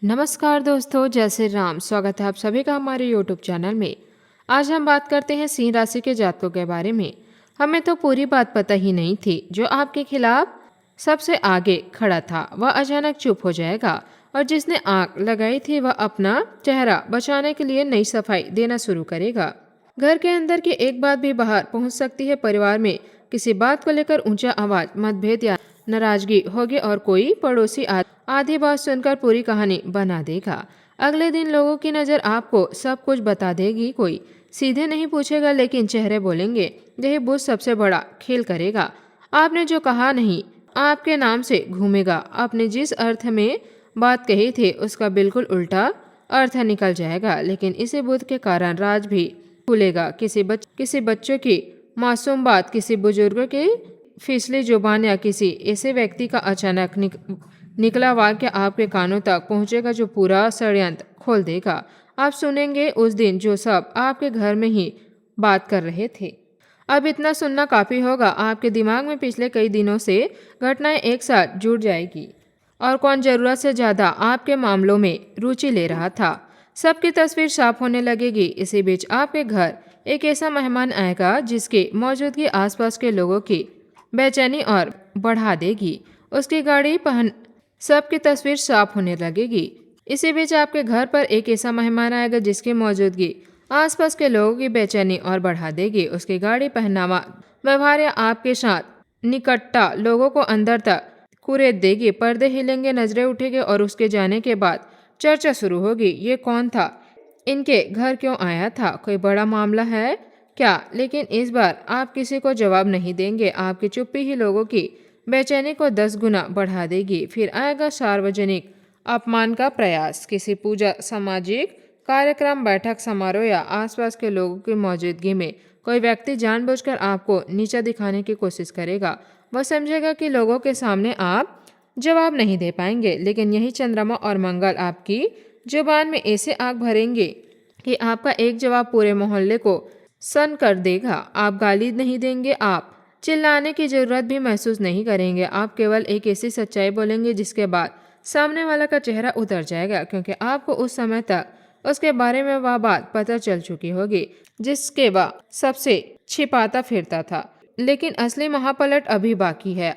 नमस्कार दोस्तों, जय श्री राम। स्वागत है आप सभी का हमारे यूट्यूब चैनल में। आज हम बात करते हैं सिंह राशि के जातकों के बारे में। हमें तो पूरी बात पता ही नहीं थी। जो आपके खिलाफ सबसे आगे खड़ा था वह अचानक चुप हो जाएगा, और जिसने आग लगाई थी वह अपना चेहरा बचाने के लिए नई सफाई देना शुरू करेगा। घर के अंदर की एक बात भी बाहर पहुंच सकती है। परिवार में किसी बात को लेकर ऊंचा आवाज, मतभेद या नाराजगी होगी, और कोई पड़ोसी आधी बात सुनकर पूरी कहानी बना देगा। अगले दिन लोगों की नज़र आपको सब कुछ बता देगी। कोई सीधे नहीं पूछेगा, लेकिन चेहरे बोलेंगे। यही बुद्ध सबसे बड़ा खेल करेगा। आपने जो कहा नहीं, आपके नाम से घूमेगा। आपने जिस अर्थ में बात कही थी उसका बिल्कुल उल्टा अर्थ निकल जाएगा। लेकिन इसी बुद्ध के कारण राज भी खुलेगा। किसी बच्चों की मासूम बात, किसी बुजुर्गों की फिसली जुबान या किसी ऐसे व्यक्ति का अचानक निकला वाक्य आपके कानों तक पहुंचेगा जो पूरा षड्यंत्र खोल देगा। आप सुनेंगे उस दिन जो सब आपके घर में ही बात कर रहे थे। अब इतना सुनना काफ़ी होगा। आपके दिमाग में पिछले कई दिनों से घटनाएं एक साथ जुड़ जाएगी, और कौन ज़रूरत से ज़्यादा आपके मामलों में रुचि ले रहा था, सबकी तस्वीर साफ होने लगेगी। इसी बीच आपके घर एक ऐसा मेहमान आएगा जिसकी मौजूदगी आसपास के लोगों की बेचैनी और बढ़ा देगी। उसकी गाड़ी पहन सबकी तस्वीर साफ होने लगेगी। इसी बीच आपके घर पर एक ऐसा मेहमान आएगा जिसकी मौजूदगी आसपास के लोगों की बेचैनी और बढ़ा देगी। उसकी गाड़ी, पहनावा, व्यवहार या आपके साथ निकटता लोगों को अंदर तक कुरेद देगी। पर्दे हिलेंगे, नजरें उठेंगे, और उसके जाने के बाद चर्चा शुरू होगी। ये कौन था? इनके घर क्यों आया था? कोई बड़ा मामला है क्या? लेकिन इस बार आप किसी को जवाब नहीं देंगे। आपकी चुप्पी ही लोगों की बेचैनी को 10 गुना बढ़ा देगी। फिर आएगा सार्वजनिक अपमान का प्रयास। किसी पूजा, सामाजिक कार्यक्रम, बैठक, समारोह या आसपास के लोगों की मौजूदगी में कोई व्यक्ति जानबूझकर आपको नीचा दिखाने की कोशिश करेगा। वह समझेगा कि लोगों के सामने आप जवाब नहीं दे पाएंगे, लेकिन यही चंद्रमा और मंगल आपकी जुबान में ऐसे आग भरेंगे कि आपका एक जवाब पूरे मोहल्ले को सन कर देगा। आप गाली नहीं देंगे, आप चिल्लाने की जरूरत भी महसूस नहीं करेंगे। आप केवल एक ऐसी सच्चाई बोलेंगे जिसके बाद सामने वाला का चेहरा उतर जाएगा, क्योंकि आपको उस समय तक उसके बारे में वह बात पता चल चुकी होगी जिसके वह सबसे छिपाता फिरता था। लेकिन असली महापलट अभी बाकी है।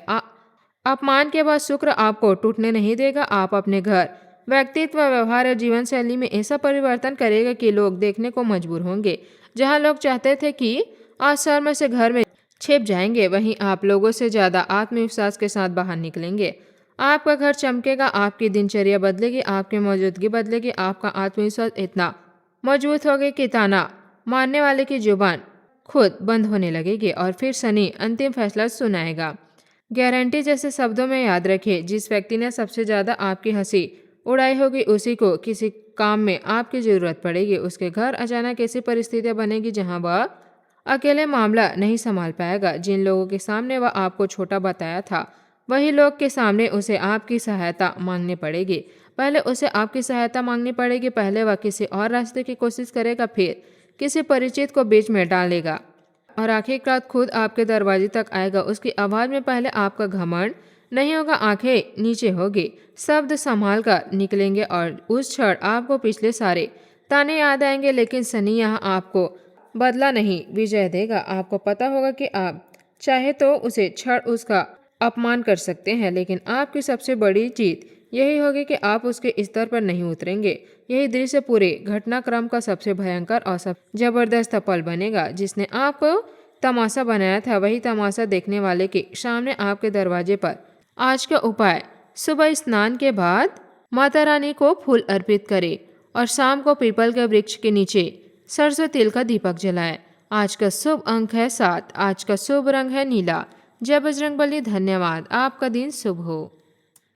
अपमान के बाद शुक्र आपको टूटने नहीं देगा। आप अपने घर, व्यक्तित्व, व्यवहार और जीवन शैली में ऐसा परिवर्तन करेगा कि लोग देखने को मजबूर होंगे। जहां लोग चाहते थे कि आज शर्म से घर में छिप जाएंगे, वहीं आप लोगों से ज्यादा आत्मविश्वास के साथ बाहर निकलेंगे। आपका घर चमकेगा, आपकी दिनचर्या बदलेगी, आपकी मौजूदगी बदलेगी। आपका आत्मविश्वास इतना मजबूत होगा कि ताना मारने वाले की जुबान खुद बंद होने लगेगी। और फिर शनि अंतिम फैसला सुनाएगा। गारंटी जैसे शब्दों में याद रखिए, जिस व्यक्ति ने सबसे ज्यादा आपकी हंसी उड़ाई होगी उसी को किसी काम में आपकी जरूरत पड़ेगी। उसके घर अचानक ऐसी परिस्थितियां बनेगी जहां वह अकेले मामला नहीं संभाल पाएगा। जिन लोगों के सामने वह आपको छोटा बताया था, वही लोग के सामने उसे आपकी सहायता मांगनी पड़ेगी। पहले उसे आपकी सहायता मांगनी पड़ेगी। पहले वह किसी और रास्ते की कोशिश करेगा, फिर किसी परिचित को बीच में डालेगा, और आखिरकार खुद आपके दरवाजे तक आएगा। उसकी आवाज में पहले आपका घमंड नहीं होगा, आंखें नीचे होगी, शब्द संभाल कर निकलेंगे, और उस क्षण आपको पिछले सारे ताने याद आएंगे। लेकिन शनि यहाँ आपको बदला नहीं, विजय देगा। आपको पता होगा कि आप चाहे तो उसे क्षण उसका अपमान कर सकते हैं, लेकिन आपकी सबसे बड़ी जीत यही होगी कि आप उसके स्तर पर नहीं उतरेंगे। यही दृश्य पूरे घटनाक्रम का सबसे भयंकर और सब जबरदस्त पल बनेगा। जिसने आपको तमाशा बनाया था, वही तमाशा देखने वाले के सामने आपके दरवाजे पर। आज का उपाय: सुबह स्नान के बाद माता रानी को फूल अर्पित करें, और शाम को पीपल के वृक्ष के नीचे सरसों तेल का दीपक जलाएं। आज का शुभ अंक है 7। आज का शुभ रंग है नीला। जय बजरंगबली। धन्यवाद। आपका दिन शुभ हो।